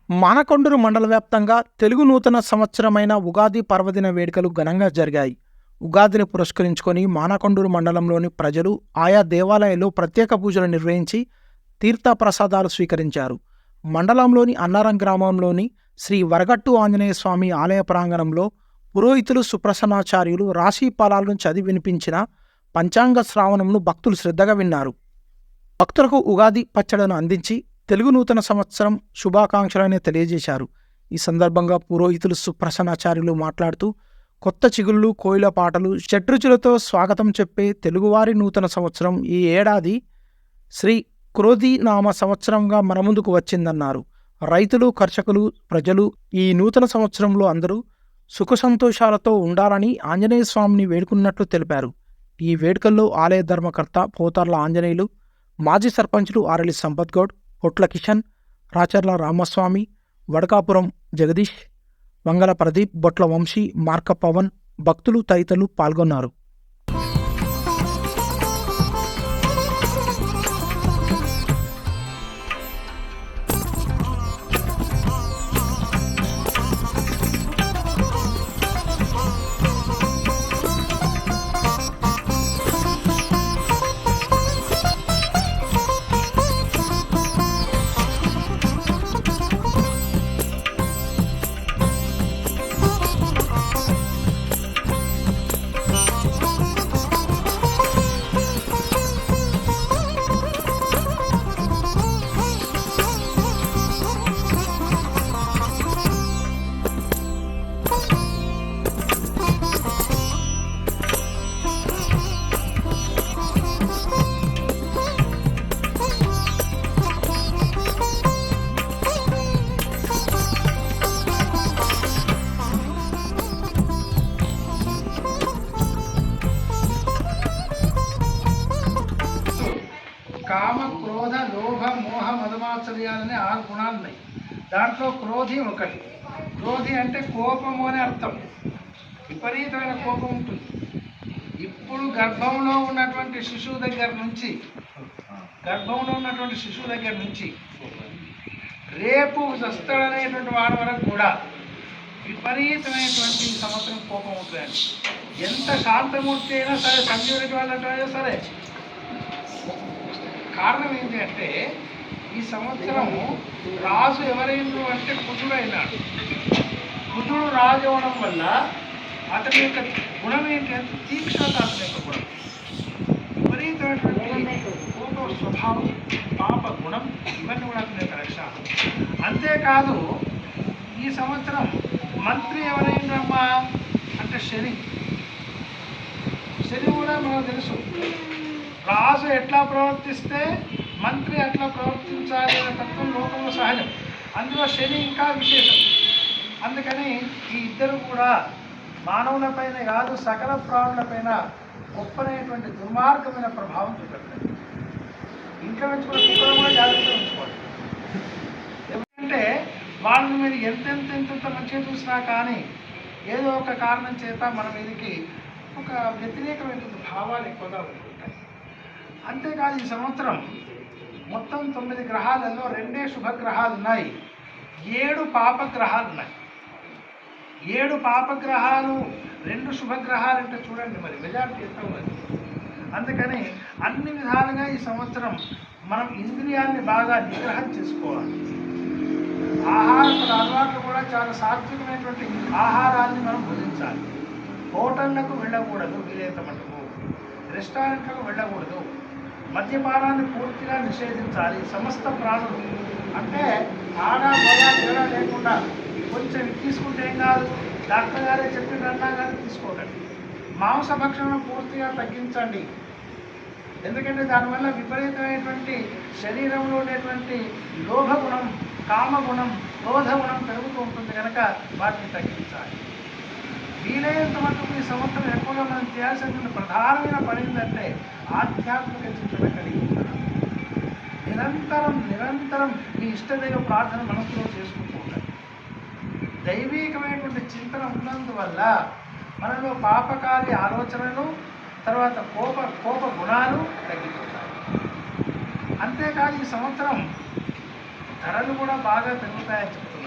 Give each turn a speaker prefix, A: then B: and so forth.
A: మానకొండూరు మండల వ్యాప్తంగా తెలుగు నూతన సంవత్సరమైన ఉగాది పర్వదిన వేడుకలు ఘనంగా జరిగాయి. ఉగాదిని పురస్కరించుకొని మానకొండూరు మండలంలోని ప్రజలు ఆయా దేవాలయాల్లో ప్రత్యేక పూజలు నిర్వహించి తీర్థప్రసాదాలు స్వీకరించారు. మండలంలోని అన్నారం గ్రామంలోని శ్రీ వరగట్టు ఆంజనేయ స్వామి ఆలయ ప్రాంగణంలో పురోహితులు సుప్రసన్నాచార్యులు రాశి ఫలాలను చదివి వినిపించిన పంచాంగ శ్రావణంను భక్తులు శ్రద్ధగా విన్నారు. భక్తులకు ఉగాది పచ్చడను అందించి తెలుగు నూతన సంవత్సరం శుభాకాంక్షలని తెలియజేశారు. ఈ సందర్భంగా పురోహితులు సుప్రసన్నాచార్యులు మాట్లాడుతూ కొత్త చిగుళ్ళు, కోయిల పాటలు, షడ్రుచులతో స్వాగతం చెప్పే తెలుగువారి నూతన సంవత్సరం ఈ ఏడాది శ్రీ క్రోధి నామ సంవత్సరంగా మన ముందుకు వచ్చిందన్నారు. రైతులు, కర్షకులు, ప్రజలు ఈ నూతన సంవత్సరంలో అందరూ సుఖ సంతోషాలతో ఉండాలని ఆంజనేయ స్వామిని వేడుకున్నట్లు తెలిపారు. ఈ వేడుకల్లో ఆలయ ధర్మకర్త పోతార్ల ఆంజనేయులు, మాజీ సర్పంచులు ఆరలి సంపత్ గౌడ్, పొట్ల కిషన్, రాచర్ల రామస్వామి, వడకాపురం జగదీష్, వంగల ప్రదీప్, బొట్ల వంశీ, మార్క పవన్, భక్తులు తదితరులు పాల్గొన్నారు.
B: కామ, క్రోధ, లోభ, మోహ, మదమాత్సర్యాలనే 6 గుణాలు ఉన్నాయి. దాంట్లో క్రోధి ఒకటి. క్రోధి అంటే కోపము అని అర్థం. విపరీతమైన కోపం ఉంటుంది. ఇప్పుడు గర్భంలో ఉన్నటువంటి శిశువు దగ్గర నుంచి రేపు వస్తాడనేటువంటి వాడి వరకు కూడా విపరీతమైనటువంటి సంవత్సరం కోపం ఉంటుందండి. ఎంత శాంతమూర్తి అయినా సరే, సంజీవునికి వాళ్ళంటే సరే. కారణం ఏంటి అంటే ఈ సంవత్సరం రాజు ఎవరైండు అంటే కుజుడు అయినాడు. కుజుడు రాజు అవడం వల్ల అతని యొక్క గుణం ఏంటి అంటే తీక్షణత. అతని యొక్క గుణం విపరీతమైనటువంటి కోప స్వభావం, పాప గుణం, ఇవన్నీ కూడా అతని యొక్క లక్షణాలు. అంతేకాదు ఈ సంవత్సరం మంత్రి ఎవరైందమ్మా అంటే శని కూడా మనకు తెలుసు. రాజు ఎట్లా ప్రవర్తిస్తే మంత్రి అట్లా ప్రవర్తించాలి అనే తత్వం లోకంలో సహజం. అందులో శని ఇంకా విశేషం. అందుకని ఈ ఇద్దరు కూడా మానవులపైన కాదు, సకల ప్రాణులపైన గొప్పనైనటువంటి దుర్మార్గమైన ప్రభావం చూపెడతారు. ఇంట్లో ఉంచుకోవడం కూడా జాగ్రత్తగా ఉంచుకోవాలి. ఎందుకంటే వాళ్ళని మీరు ఎంతెంత మంచిగా చూసినా కానీ ఏదో ఒక కారణం చేత మన మీదకి ఒక వ్యతిరేకమైనటువంటి భావాలు ఎక్కువగా ఉంటాయి. అంతేకాదు ఈ సంవత్సరం మొత్తం 9 గ్రహాలలో 2 శుభగ్రహాలు ఉన్నాయి, 7 పాపగ్రహాలు ఉన్నాయి. 7 పాపగ్రహాలు 2 శుభగ్రహాలు అంటే చూడండి మరి మెజారిటీ ఎంత ఉన్నది. అందుకని అన్ని విధాలుగా ఈ సంవత్సరం మనం ఇంద్రియాన్ని బాగా నిగ్రహం చేసుకోవాలి. ఆహారపు అలవాట్లు కూడా చాలా సాత్వికమైనటువంటి ఆహారాన్ని మనం భుజించాలి. హోటళ్లకు వెళ్ళకూడదు, వీలైనంత మటుకు రెస్టారెంట్లకు వెళ్ళకూడదు. మద్యపానాన్ని పూర్తిగా నిషేధించాలి. సమస్త ప్రాణులు అంటే ఆడ మగ తేడా లేకుండా కొంచెం తీసుకుంటే ఏం కాదు, డాక్టర్ గారే చెప్పినన్నా కానీ తీసుకోకండి. మాంసభక్షణను పూర్తిగా తగ్గించండి. ఎందుకంటే దానివల్ల విపరీతమైనటువంటి శరీరంలో ఉండేటువంటి లోభగుణం, కామగుణం, క్రోధగుణం పెరుగుతూ ఉంటుంది కనుక వాటిని తగ్గించాలి. వీలైనంత మటుకు ఈ సంవత్సరం ఎక్కువగా మనం చేయాల్సిన ప్రధానమైన పని ఏంటంటే ఆధ్యాత్మిక చింతన కలిగి ఉంటారు. నిరంతరం మీ ఇష్టదైవ ప్రార్థన మనసులో చేసుకుంటూ ఉంటారు. దైవీకమైనటువంటి చింతన ఉన్నందువల్ల మనలో పాపకారి ఆలోచనలు, తర్వాత కోప గుణాలు తగ్గిపోతాయి. అంతేకాదు ఈ సంవత్సరం ధరలు కూడా బాగా పెరుగుతాయని చెప్తున్నారు.